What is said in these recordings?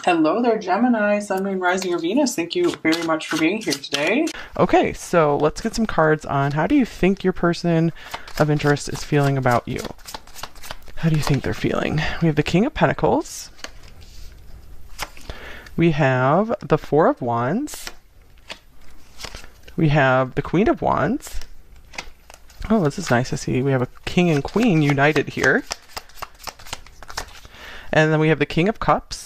Hello there, Gemini, Sun, Moon, Rising, or Venus. Thank you very much for being here today. Okay, so let's get some cards on how do you think your person of interest is feeling about you? How do you think they're feeling? We have the King of Pentacles. We have the Four of Wands. We have the Queen of Wands. Oh, this is nice to see. We have a King and Queen united here. And then we have the King of Cups.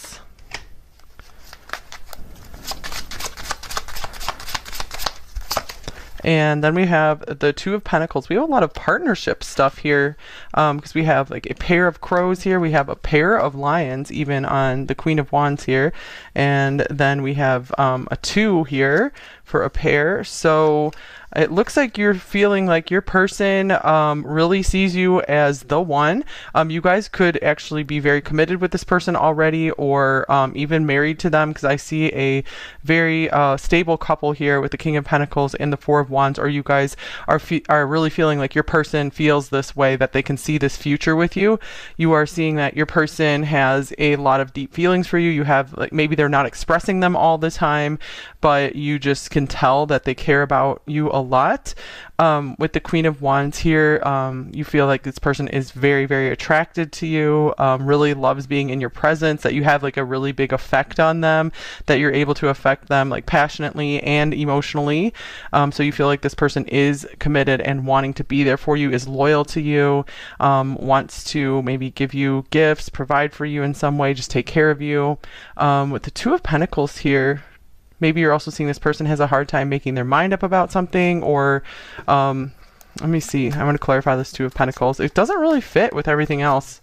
And then we have the Two of Pentacles. We have a lot of partnership stuff here because we have like a pair of crows here. We have a pair of lions even on the Queen of Wands here. And then we have a 2 here for a pair. So it looks like you're feeling like your person really sees you as the one. You guys could actually be very committed with this person already, or even married to them, because I see a very stable couple here with the King of Pentacles and the Four of Wands, or you guys are really feeling like your person feels this way, that they can see this future with you. You are seeing that your person has a lot of deep feelings for you. You have, like, maybe they're not expressing them all the time, but you just can tell that they care about you a lot. With the Queen of Wands here, you feel like this person is very, very attracted to you, really loves being in your presence, that you have like a really big effect on them, that you're able to affect them like passionately and emotionally. So you feel like this person is committed and wanting to be there for you, is loyal to you, wants to maybe give you gifts, provide for you in some way, just take care of you. With the Two of Pentacles here, maybe you're also seeing this person has a hard time making their mind up about something, or let me see. I want to clarify this Two of Pentacles. It doesn't really fit with everything else.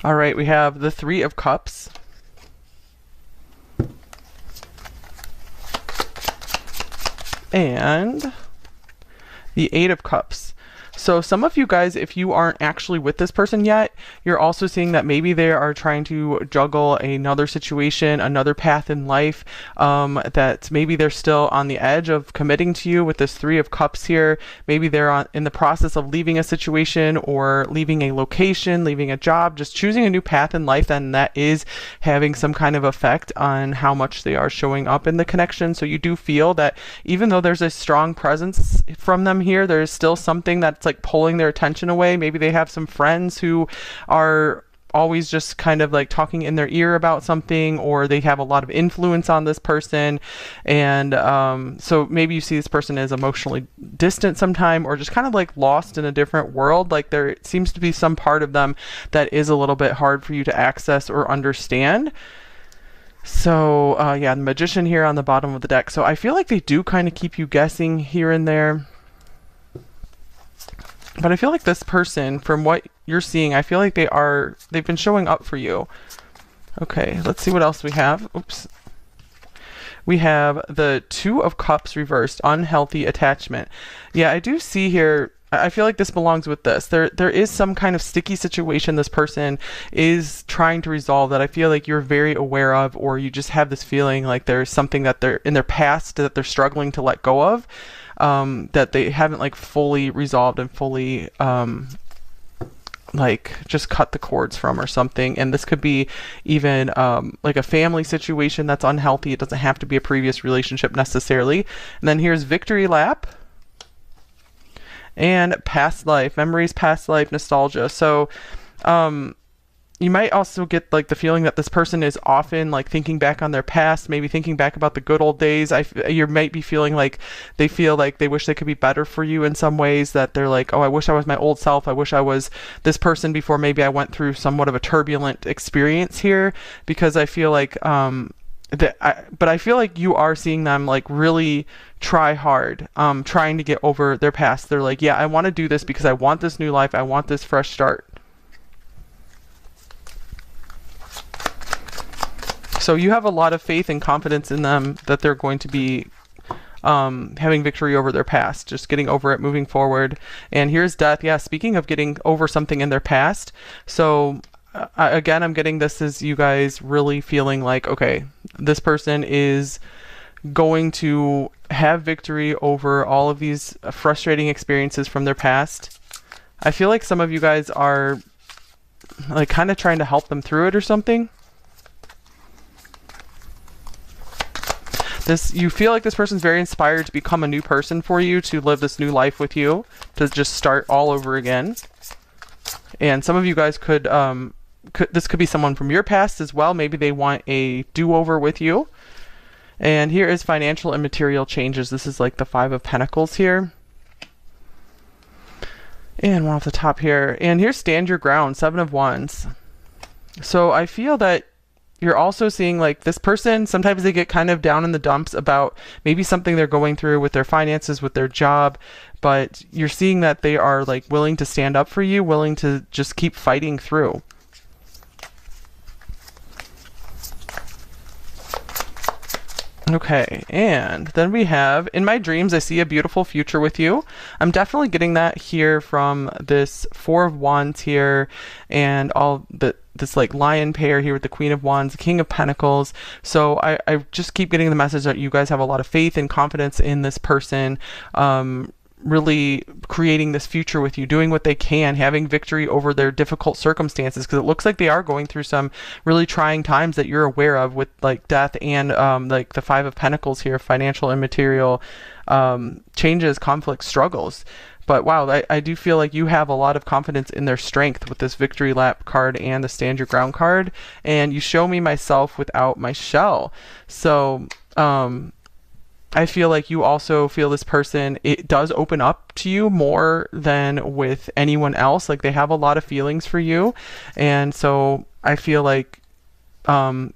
All right, we have the Three of Cups. And the Eight of Cups. So some of you guys, if you aren't actually with this person yet, you're also seeing that maybe they are trying to juggle another situation, another path in life, that maybe they're still on the edge of committing to you with this Three of Cups here. Maybe they're in the process of leaving a situation, or leaving a location, leaving a job, just choosing a new path in life, and that is having some kind of effect on how much they are showing up in the connection. So you do feel that even though there's a strong presence from them here, there's still something that's like pulling their attention away. Maybe they have some friends who are always just kind of like talking in their ear about something, or they have a lot of influence on this person. And so maybe you see this person as emotionally distant sometime, or just kind of like lost in a different world. Like there seems to be some part of them that is a little bit hard for you to access or understand. So yeah, the Magician here on the bottom of the deck. So I feel like they do kind of keep you guessing here and there. But I feel like this person, from what you're seeing, I feel like they've been showing up for you. Okay, let's see what else we have. Oops. We have the Two of Cups reversed, unhealthy attachment. Yeah, I do see here, I feel like this belongs with this. There is some kind of sticky situation this person is trying to resolve, that I feel like you're very aware of, or you just have this feeling like there's something that they're in their past that they're struggling to let go of. That they haven't like fully resolved and fully like just cut the cords from, or something. And this could be even like a family situation that's unhealthy. It doesn't have to be a previous relationship necessarily. And then here's Victory Lap and past life memories, past life nostalgia. So you might also get like the feeling that this person is often like thinking back on their past, maybe thinking back about the good old days. You might be feeling like they feel like they wish they could be better for you in some ways, that they're like, oh, I wish I was my old self. I wish I was this person before maybe I went through somewhat of a turbulent experience here, because I feel like but I feel like you are seeing them like really try hard, trying to get over their past. They're like, yeah, I want to do this because I want this new life. I want this fresh start. So you have a lot of faith and confidence in them that they're going to be having victory over their past, just getting over it, moving forward. And here's Death. Yeah, speaking of getting over something in their past. So again, I'm getting this as you guys really feeling like, okay, this person is going to have victory over all of these frustrating experiences from their past. I feel like some of you guys are like kind of trying to help them through it or something. You feel like this person's very inspired to become a new person for you, to live this new life with you, to just start all over again. And some of you guys this could be someone from your past as well. Maybe they want a do-over with you. And here is financial and material changes. This is like the Five of Pentacles here. And one off the top here. And here's stand your ground, Seven of Wands. So I feel that you're also seeing like this person, sometimes they get kind of down in the dumps about maybe something they're going through with their finances, with their job, but you're seeing that they are like willing to stand up for you, willing to just keep fighting through. Okay, and then we have, in my dreams, I see a beautiful future with you. I'm definitely getting that here from this Four of Wands here, and this like lion pair here with the Queen of Wands, the King of Pentacles. So I just keep getting the message that you guys have a lot of faith and confidence in this person, really creating this future with you, doing what they can, having victory over their difficult circumstances, because it looks like they are going through some really trying times that you're aware of, with like death and like the Five of Pentacles here, financial and material changes, conflicts, struggles. But wow, I do feel like you have a lot of confidence in their strength with this Victory Lap card and the Stand Your Ground card, and you show me myself without my shell. So I feel like you also feel this person, it does open up to you more than with anyone else. Like they have a lot of feelings for you. And so I feel like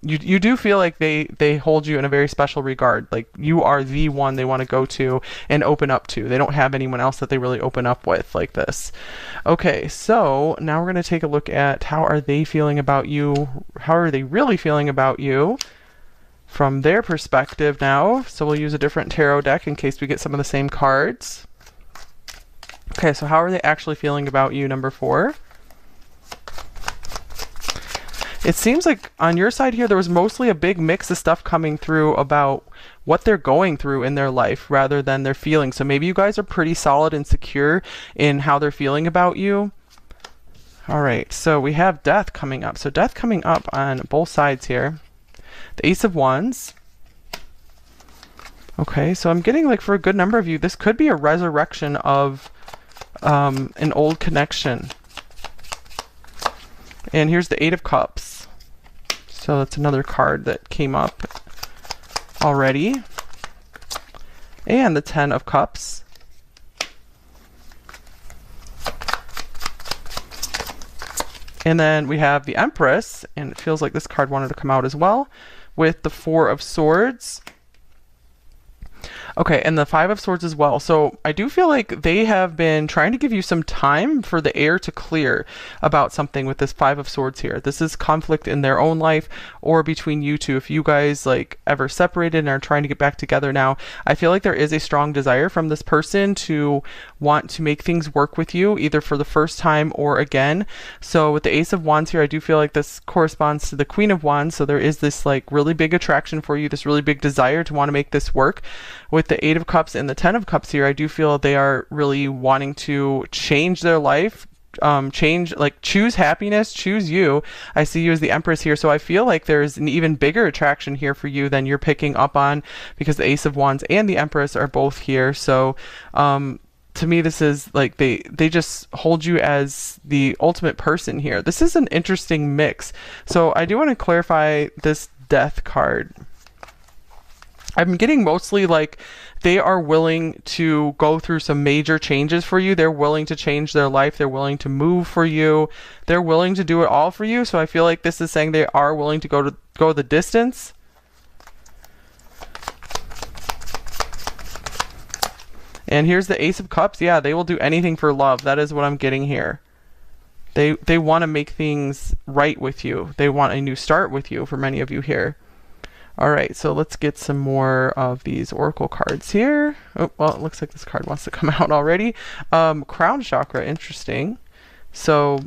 you do feel like they hold you in a very special regard. Like you are the one they want to go to and open up to. They don't have anyone else that they really open up with like this. Okay, so now we're going to take a look at how are they feeling about you? How are they really feeling about you from their perspective now? So we'll use a different tarot deck in case we get some of the same cards. Okay, so how are they actually feeling about you, number 4? It seems like on your side here, there was mostly a big mix of stuff coming through about what they're going through in their life rather than their feelings. So maybe you guys are pretty solid and secure in how they're feeling about you. All right, so we have death coming up. So death coming up on both sides here. The Ace of Wands. Okay, so I'm getting like for a good number of you, this could be a resurrection of an old connection. And here's the Eight of Cups. So that's another card that came up already. And the Ten of Cups. And then we have the Empress, and it feels like this card wanted to come out as well, with the Four of Swords. Okay, and the Five of Swords as well. So I do feel like they have been trying to give you some time for the air to clear about something with this Five of Swords here. This is conflict in their own life or between you two. If you guys like ever separated and are trying to get back together now, I feel like there is a strong desire from this person to want to make things work with you, either for the first time or again. So with the Ace of Wands here, I do feel like this corresponds to the Queen of Wands. So there is this like really big attraction for you, this really big desire to want to make this work. With the Eight of Cups and the Ten of Cups here, I do feel they are really wanting to change their life, choose happiness, choose you. I see you as the Empress here, so I feel like there's an even bigger attraction here for you than you're picking up on, because the Ace of Wands and the Empress are both here. So to me, this is like they just hold you as the ultimate person here. This is an interesting mix. So I do want to clarify this Death card. I'm getting mostly like they are willing to go through some major changes for you. They're willing to change their life. They're willing to move for you. They're willing to do it all for you. So I feel like this is saying they are willing to go the distance. And here's the Ace of Cups. Yeah, they will do anything for love. That is what I'm getting here. They want to make things right with you. They want a new start with you for many of you here. All right, so let's get some more of these oracle cards here. Oh, well, it looks like this card wants to come out already. Crown chakra, interesting. So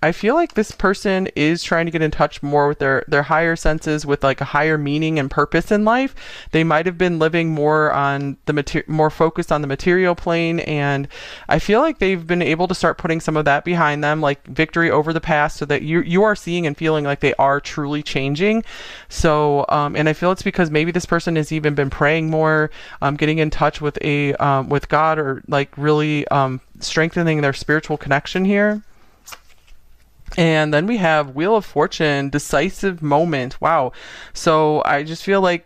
I feel like this person is trying to get in touch more with their higher senses, with like a higher meaning and purpose in life. They might have been living more on the more focused on the material plane, and I feel like they've been able to start putting some of that behind them, like victory over the past, so that you are seeing and feeling like they are truly changing. So and I feel it's because maybe this person has even been praying more, getting in touch with with God, or like really strengthening their spiritual connection here. And then we have Wheel of Fortune, decisive moment. Wow. So I just feel like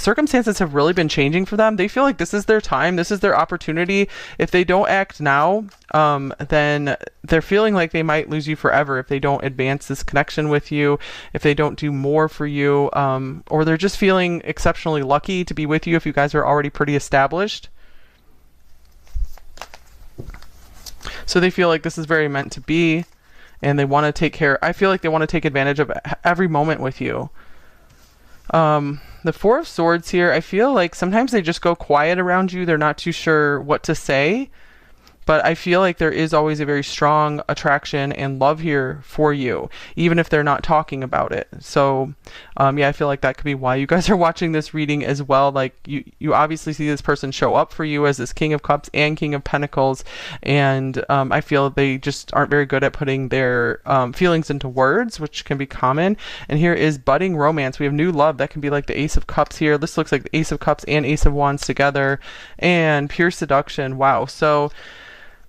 circumstances have really been changing for them. They feel like this is their time. This is their opportunity. If they don't act now, then they're feeling like they might lose you forever if they don't advance this connection with you, if they don't do more for you, or they're just feeling exceptionally lucky to be with you if you guys are already pretty established. So they feel like this is very meant to be. And they want to take care. I feel like they want to take advantage of every moment with you. The Four of Swords here, I feel like sometimes they just go quiet around you. They're not too sure what to say. But I feel like there is always a very strong attraction and love here for you, even if they're not talking about it. So, yeah, I feel like that could be why you guys are watching this reading as well. Like, you obviously see this person show up for you as this King of Cups and King of Pentacles. And I feel they just aren't very good at putting their feelings into words, which can be common. And here is budding romance. We have new love. That can be like the Ace of Cups here. This looks like the Ace of Cups and Ace of Wands together. And pure seduction. Wow. So,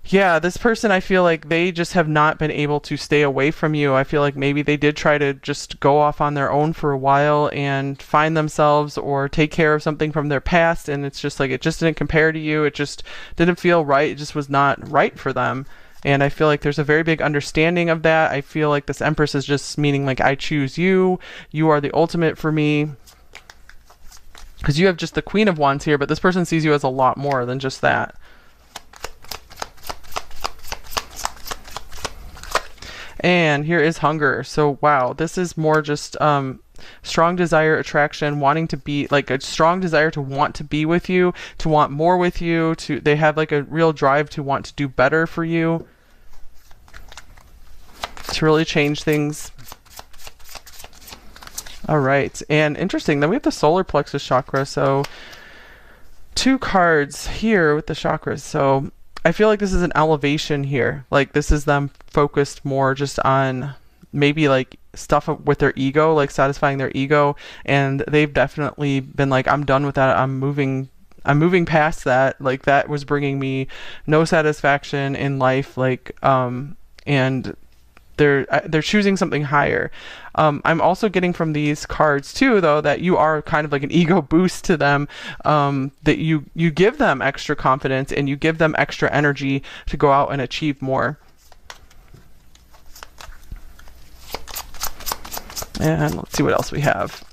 yeah, this person, I feel like they just have not been able to stay away from you. I feel like maybe they did try to just go off on their own for a while and find themselves or take care of something from their past, and it's just like it just didn't compare to you. It just didn't feel right. It just was not right for them. And I feel like there's a very big understanding of that. I feel like this Empress is just meaning like, I choose you. You are the ultimate for me. Because you have just the Queen of Wands here, but this person sees you as a lot more than just that. And here is hunger. So wow, this is more just strong desire, attraction, wanting to be, like a strong desire to want to be with you, to want more with you, they have like a real drive to want to do better for you, to really change things. All right, and interesting, then we have the solar plexus chakra. So 2 cards here with the chakras. So I feel like this is an elevation here. Like this is them focused more just on maybe like stuff with their ego, like satisfying their ego. And they've definitely been like, I'm done with that. I'm moving past that. Like that was bringing me no satisfaction in life. Like, and they're choosing something higher. I'm also getting from these cards too, though, that you are kind of like an ego boost to them, that you give them extra confidence and you give them extra energy to go out and achieve more. And let's see what else we have.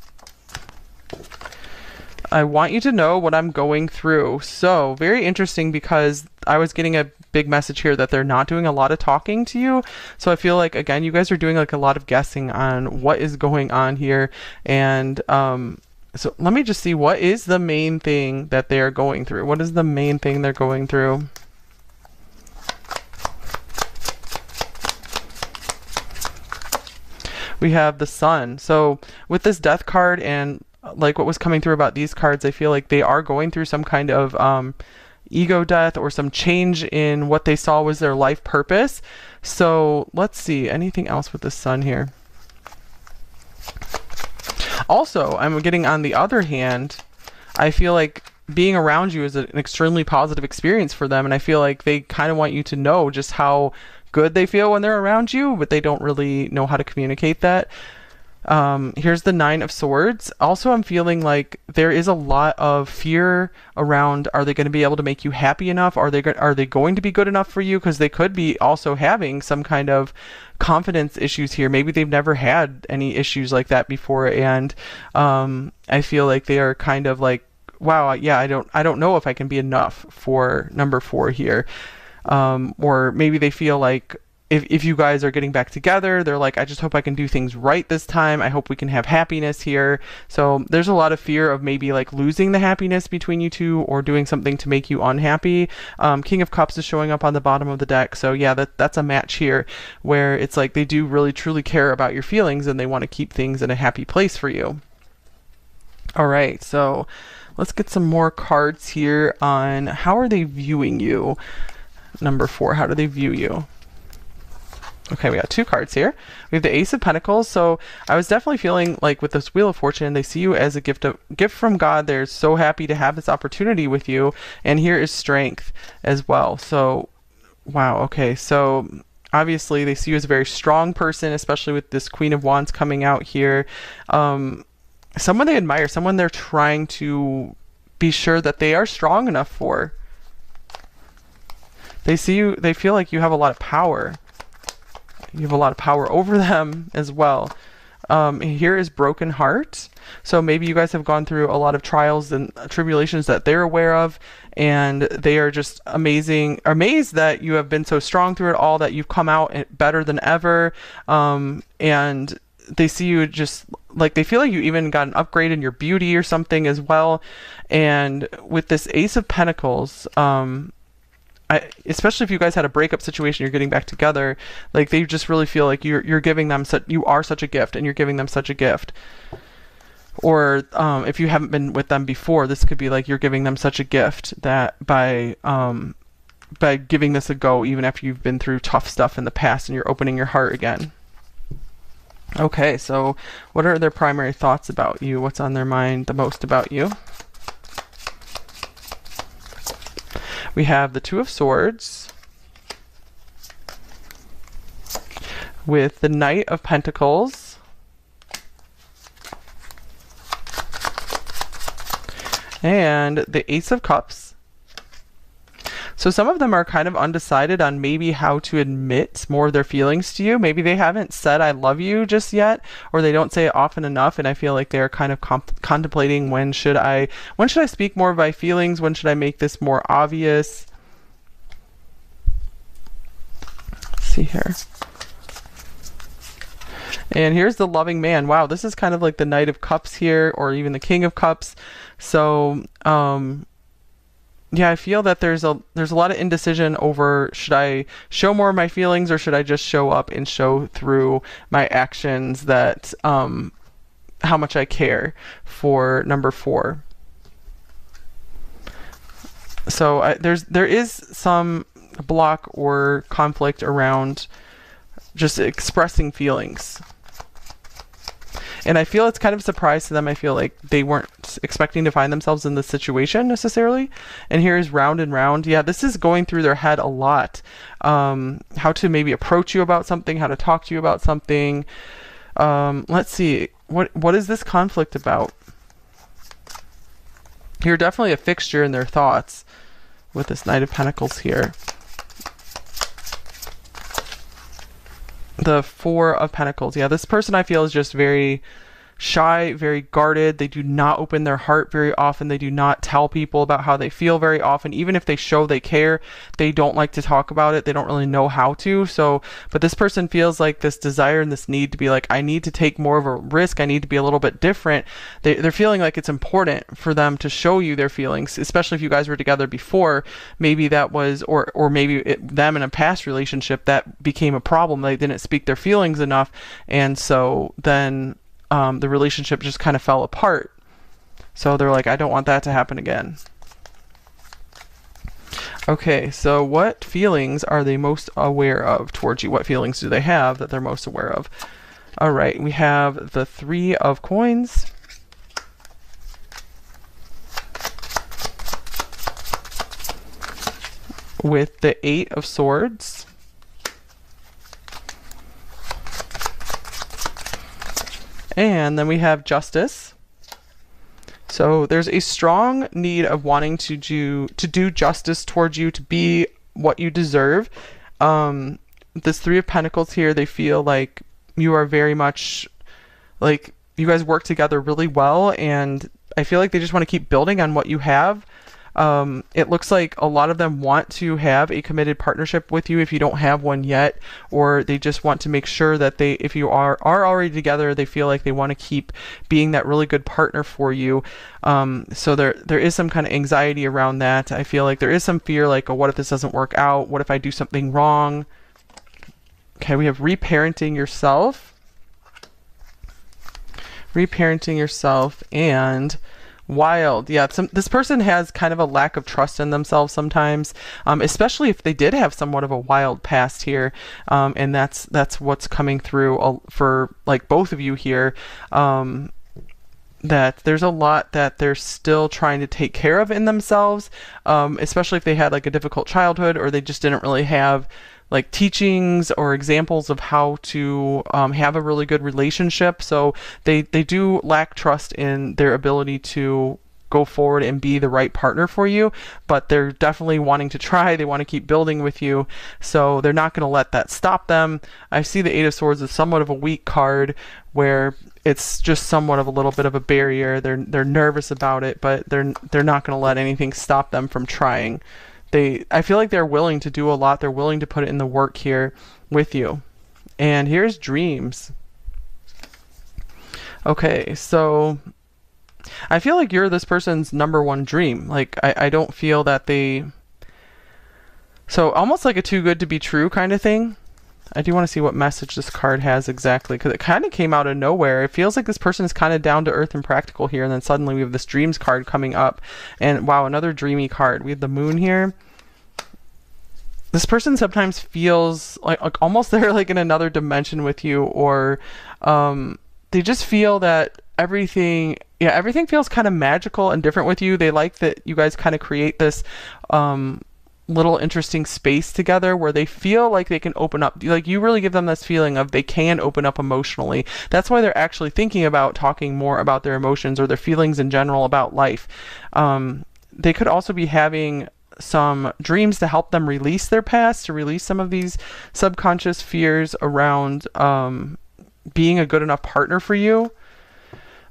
I want you to know what I'm going through. So very interesting, because I was getting a big message here that they're not doing a lot of talking to you. So I feel like, again, you guys are doing like a lot of guessing on what is going on here. And so let me just see, what is the main thing that they're going through? What is the main thing they're going through? We have the Sun. So with this Death card and like what was coming through about these cards, I feel like they are going through some kind of ego death or some change in what they saw was their life purpose. So let's see, anything else with the Sun here? Also, I'm getting, on the other hand, I feel like being around you is an extremely positive experience for them, and I feel like they kind of want you to know just how good they feel when they're around you, but they don't really know how to communicate that. Here's the Nine of Swords. Also, I'm feeling like there is a lot of fear around, are they going to be able to make you happy enough? Are they going to be good enough for you? Because they could be also having some kind of confidence issues here. Maybe they've never had any issues like that before, and I feel like they are kind of like, wow, yeah, I don't know if I can be enough for number 4 here. Or maybe they feel like if you guys are getting back together, they're like, I just hope I can do things right this time. I hope we can have happiness here. So there's a lot of fear of maybe like losing the happiness between you two or doing something to make you unhappy. King of Cups is showing up on the bottom of the deck. So yeah, that's a match here where it's like they do really truly care about your feelings and they want to keep things in a happy place for you. All right, so let's get some more cards here on how are they viewing you. Number 4, how do they view you? Okay, we got 2 cards here. We have the Ace of Pentacles. So I was definitely feeling like with this Wheel of Fortune, they see you as a gift from God. They're so happy to have this opportunity with you. And here is Strength as well. So, wow, okay. So obviously they see you as a very strong person, especially with this Queen of Wands coming out here. Someone they admire, someone they're trying to be sure that they are strong enough for. They see you, they feel like you have a lot of power. You have a lot of power over them as well. Here is Broken Heart. So maybe you guys have gone through a lot of trials and tribulations that they're aware of, and they are just amazed that you have been so strong through it all, that you've come out better than ever. And they see you just like, they feel like you even got an upgrade in your beauty or something as well. And with this Ace of Pentacles, especially if you guys had a breakup situation, you're getting back together, like they just really feel like you're giving them you are such a gift, and you're giving them such a gift. Or if you haven't been with them before, this could be like you're giving them such a gift that by giving this a go, even after you've been through tough stuff in the past and you're opening your heart again. Okay, so what are their primary thoughts about you? What's on their mind the most about you? We have the Two of Swords with the Knight of Pentacles and the Ace of Cups. So some of them are kind of undecided on maybe how to admit more of their feelings to you. Maybe they haven't said I love you just yet, or they don't say it often enough, and I feel like they're kind of contemplating when should I speak more of my feelings? When should I make this more obvious? Let's see here. And here's the Loving Man. Wow, this is kind of like the Knight of Cups here, or even the King of Cups. So yeah, I feel that there's a lot of indecision over, should I show more of my feelings, or should I just show up and show through my actions that how much I care for number 4. So there is some block or conflict around just expressing feelings. And I feel it's kind of a surprise to them. I feel like they weren't expecting to find themselves in this situation necessarily. And here's Round and Round. Yeah, this is going through their head a lot. How to maybe approach you about something, how to talk to you about something. Let's see. What is this conflict about? You're definitely a fixture in their thoughts with this Knight of Pentacles here. The Four of Pentacles. Yeah, this person I feel is just very shy, very guarded. They do not open their heart very often. They do not tell people about how they feel very often. Even if they show they care, they don't like to talk about it. They don't really know how to. So, but this person feels like this desire and this need to be like, I need to take more of a risk. I need to be a little bit different. They're feeling like it's important for them to show you their feelings, especially if you guys were together before. Maybe that was, or maybe them in a past relationship that became a problem. They didn't speak their feelings enough. And so then the relationship just kind of fell apart. So they're like, I don't want that to happen again. Okay, so what feelings are they most aware of towards you? What feelings do they have that they're most aware of? All right, we have the Three of Coins. With the Eight of Swords. And then we have Justice. So there's a strong need of wanting to do justice towards you, to be what you deserve. This Three of Pentacles here, they feel like you are very much like you guys work together really well, and I feel like they just want to keep building on what you have. It looks like a lot of them want to have a committed partnership with you if you don't have one yet, or they just want to make sure that if you are already together, they feel like they want to keep being that really good partner for you. So there is some kind of anxiety around that. I feel like there is some fear, like, oh, what if this doesn't work out? What if I do something wrong? Okay, we have reparenting yourself. Reparenting yourself and wild. Yeah, this person has kind of a lack of trust in themselves sometimes, especially if they did have somewhat of a wild past here, and that's what's coming through for like both of you here. That there's a lot that they're still trying to take care of in themselves, especially if they had like a difficult childhood, or they just didn't really have like teachings or examples of how to have a really good relationship. So they do lack trust in their ability to go forward and be the right partner for you, but they're definitely wanting to try. They want to keep building with you, so they're not going to let that stop them. I see the Eight of Swords as somewhat of a weak card, where it's just somewhat of a little bit of a barrier. They're nervous about it, but they're not going to let anything stop them from trying. I feel like they're willing to do a lot. They're willing to put it in the work here with you. And here's dreams. Okay, so I feel like you're this person's number one dream. Like, I don't feel that so almost like a too good to be true kind of thing. I do want to see what message this card has exactly, because it kind of came out of nowhere. It feels like this person is kind of down to earth and practical here, and then suddenly we have this dreams card coming up. And wow, another dreamy card. We have the moon here. This person sometimes feels like almost they're like in another dimension with you, or they just feel that everything feels kind of magical and different with you. They like that you guys kind of create this little interesting space together where they feel like they can open up. Like, you really give them this feeling of they can open up emotionally. That's why they're actually thinking about talking more about their emotions or their feelings in general about life. They could also be having some dreams to help them release their past, to release some of these subconscious fears around being a good enough partner for you.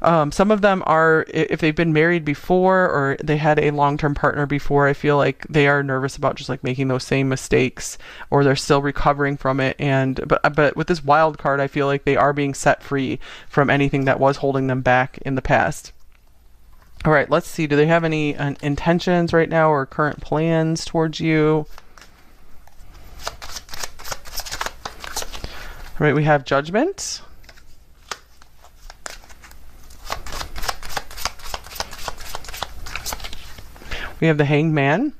Some of them are, if they've been married before or they had a long-term partner before, I feel like they are nervous about just like making those same mistakes, or they're still recovering from it. But with this wild card, I feel like they are being set free from anything that was holding them back in the past. All right, let's see. Do they have any intentions right now or current plans towards you? All right, we have Judgment. We have the Hanged Man.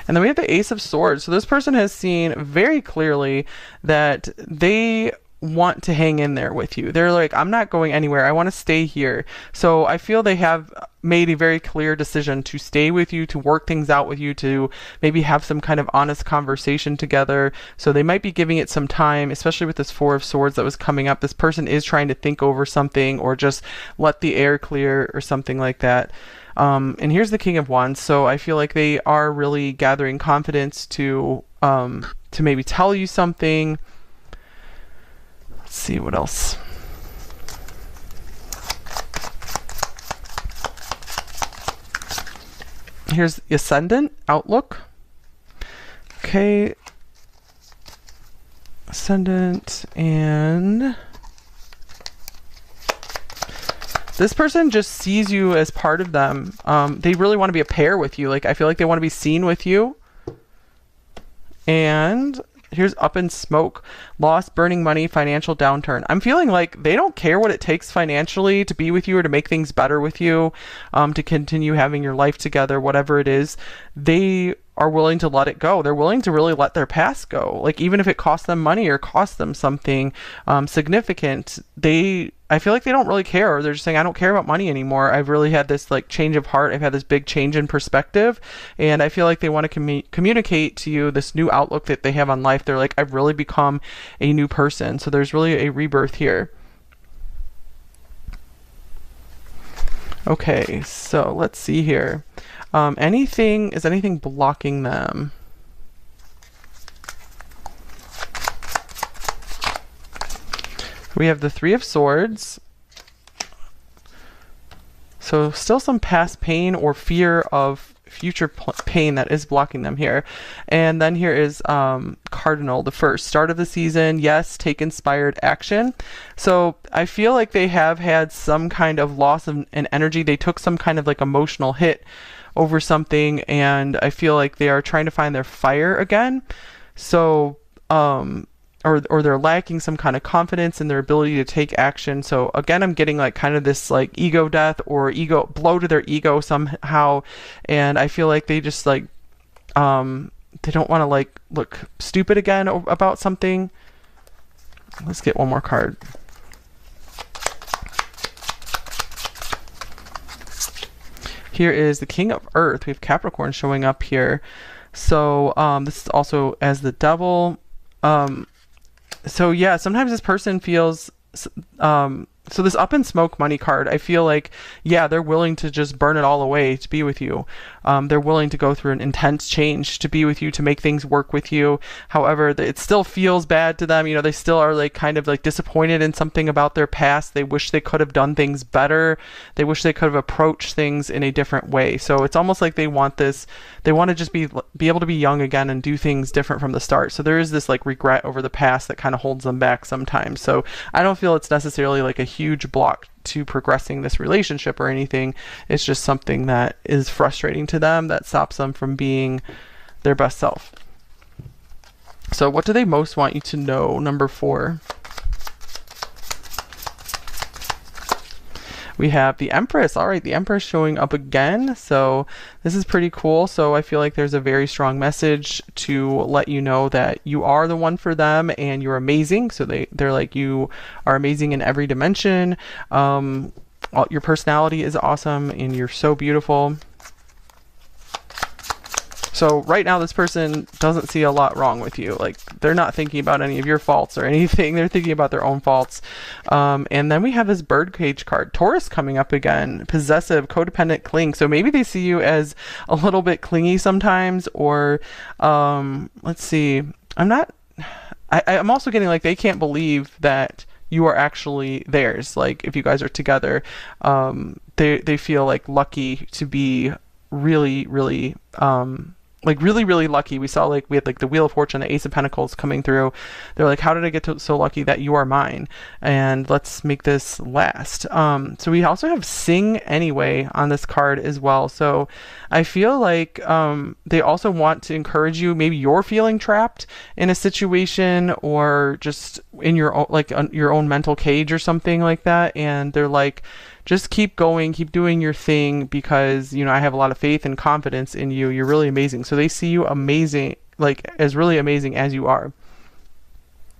And then we have the Ace of Swords. So this person has seen very clearly that they want to hang in there with you. They're like, I'm not going anywhere. I want to stay here. So I feel they have made a very clear decision to stay with you, to work things out with you, to maybe have some kind of honest conversation together. So they might be giving it some time, especially with this Four of Swords that was coming up. This person is trying to think over something or just let the air clear or something like that. And here's the King of Wands. So I feel like they are really gathering confidence to maybe tell you something. Let's see what else. Here's the Ascendant outlook. Okay. Ascendant, and this person just sees you as part of them. They really want to be a pair with you. Like, I feel like they want to be seen with you. And here's Up in Smoke. Loss, burning money, financial downturn. I'm feeling like they don't care what it takes financially to be with you or to make things better with you, to continue having your life together, whatever it is. They are willing to let it go. They're willing to really let their past go. Like, even if it costs them money or costs them something significant, I feel like they don't really care. Or they're just saying, I don't care about money anymore. I've really had this like change of heart. I've had this big change in perspective. And I feel like they want to communicate to you this new outlook that they have on life. They're like, I've really become a new person. So there's really a rebirth here. Okay, so let's see here. Is anything blocking them? We have the Three of Swords, So still some past pain or fear of future pain that is blocking them here. And then here is Cardinal, the first. Start of the season, yes, take inspired action. So I feel like they have had some kind of loss of an energy. They took some kind of like emotional hit over something, and I feel like they are trying to find their fire again. So or they're lacking some kind of confidence in their ability to take action. So again, I'm getting like kind of this like ego death or ego blow to their ego somehow, and I feel like they just like they don't want to like look stupid again about something. Let's get one more card. Here is the King of Earth. We have Capricorn showing up here. So this is also as the Devil. So yeah, sometimes this person feels so this up in smoke money card, I feel like, yeah, they're willing to just burn it all away to be with you. They're willing to go through an intense change to be with you, to make things work with you. However, it still feels bad to them. You know, they still are like kind of like disappointed in something about their past. They wish they could have done things better. They wish they could have approached things in a different way. So it's almost like they want this, they want to just be able to be young again and do things different from the start. So there is this like regret over the past that kind of holds them back sometimes. So I don't feel it's necessarily like a huge block to progressing this relationship or anything. It's just something that is frustrating to them that stops them from being their best self. So what do they most want you to know? Number 4. We have the Empress. All right, the Empress showing up again. So this is pretty cool. So I feel like there's a very strong message to let you know that you are the one for them and you're amazing. So they're like, you are amazing in every dimension. Your personality is awesome and you're so beautiful. So right now this person doesn't see a lot wrong with you. Like they're not thinking about any of your faults or anything. They're thinking about their own faults. And then we have this birdcage card. Taurus coming up again. Possessive, codependent, cling. So maybe they see you as a little bit clingy sometimes, or let's see. I'm also getting like they can't believe that you are actually theirs. Like if you guys are together, they feel like lucky to be really, really really lucky. We saw like we had like the Wheel of Fortune, the Ace of Pentacles coming through. They're like, how did I get so lucky that you are mine? And let's make this last. So we also have Sing Anyway on this card as well. So I feel like they also want to encourage you. Maybe you're feeling trapped in a situation or just in your own, like your own mental cage or something like that. And they're like, just keep going, keep doing your thing, because, you know, I have a lot of faith and confidence in you. You're really amazing. So they see you amazing, like as really amazing as you are.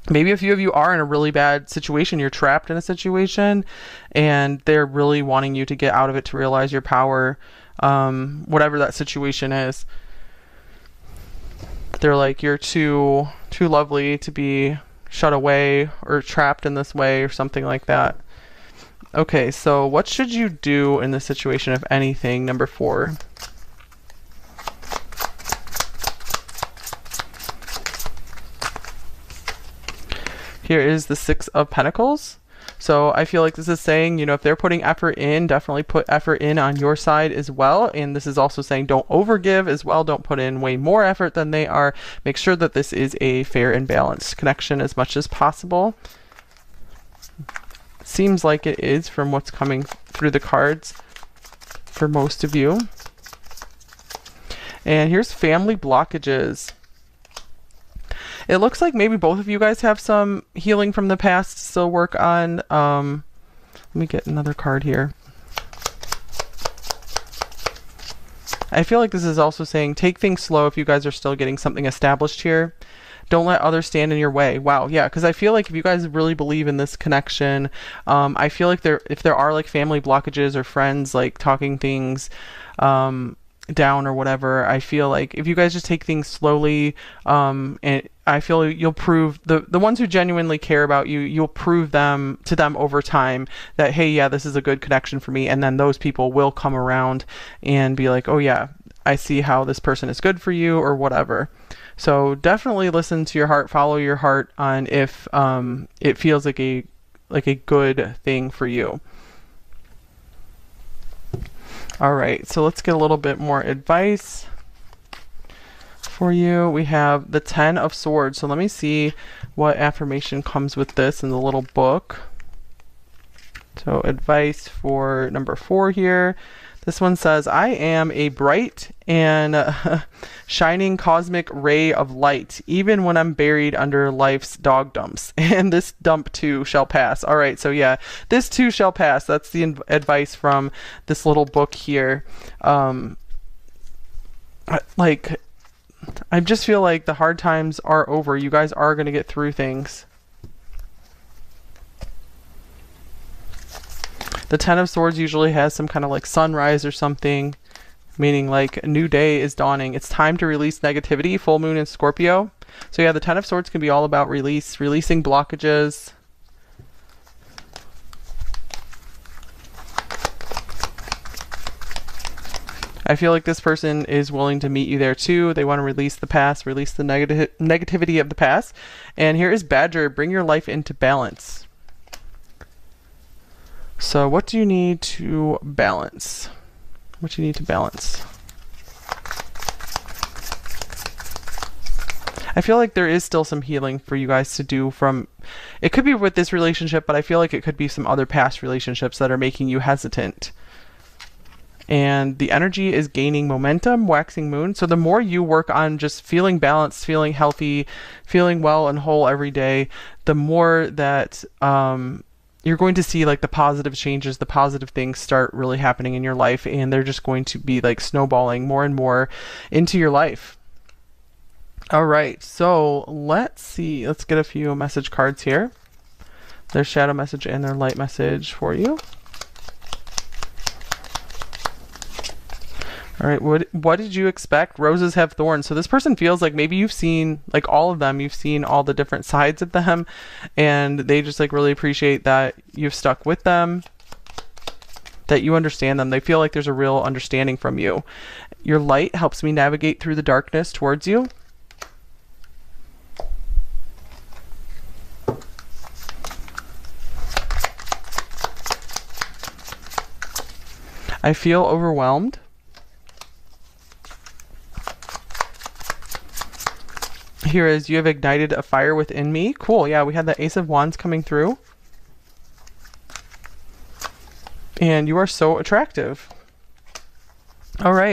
Maybe a few of you are in a really bad situation. You're trapped in a situation and they're really wanting you to get out of it, to realize your power, whatever that situation is. They're like, you're too lovely to be shut away or trapped in this way or something like that. Okay, so what should you do in this situation, if anything? Number 4. Here is the 6 of Pentacles. So I feel like this is saying, you know, if they're putting effort in, definitely put effort in on your side as well. And this is also saying don't overgive as well. Don't put in way more effort than they are. Make sure that this is a fair and balanced connection as much as possible. Seems like it is from what's coming through the cards for most of you. And here's family blockages. It looks like maybe both of you guys have some healing from the past to still work on. Let me get another card here. I feel like this is also saying take things slow if you guys are still getting something established here. Don't let others stand in your way. Wow, yeah, because I feel like if you guys really believe in this connection, I feel like if there are like family blockages or friends like talking things down or whatever, I feel like if you guys just take things slowly, and I feel you'll prove the ones who genuinely care about you, you'll prove them to them over time that, hey, yeah, this is a good connection for me, and then those people will come around and be like, oh yeah, I see how this person is good for you or whatever. So definitely listen to your heart, follow your heart on if it feels like a good thing for you. All right, so let's get a little bit more advice for you. We have the 10 of Swords. So let me see what affirmation comes with this in the little book. So advice for number 4 here. This one says, I am a bright and shining cosmic ray of light, even when I'm buried under life's dog dumps. And this dump too shall pass. All right, so yeah, this too shall pass. That's the advice from this little book here. Like, I just feel like the hard times are over. You guys are going to get through things. The 10 of Swords usually has some kind of like sunrise or something, meaning like a new day is dawning. It's time to release negativity, full moon in Scorpio. So yeah, the 10 of Swords can be all about releasing blockages. I feel like this person is willing to meet you there too. They want to release the past, release the negativity of the past. And here is Badger, bring your life into balance. So what do you need to balance? What do you need to balance? I feel like there is still some healing for you guys to do from, it could be with this relationship, but I feel like it could be some other past relationships that are making you hesitant. And the energy is gaining momentum, waxing moon. So the more you work on just feeling balanced, feeling healthy, feeling well and whole every day, the more that you're going to see like the positive changes, the positive things start really happening in your life, and they're just going to be like snowballing more and more into your life. All right, so let's see. Let's get a few message cards here. Their shadow message and their light message for you. All right, what did you expect? Roses have thorns. So this person feels like maybe you've seen like all of them, you've seen all the different sides of them, and they just like really appreciate that you've stuck with them, that you understand them. They feel like there's a real understanding from you. Your light helps me navigate through the darkness towards you. I feel overwhelmed. Here is, you have ignited a fire within me. Cool. Yeah, we had the Ace of Wands coming through. And you are so attractive. All right.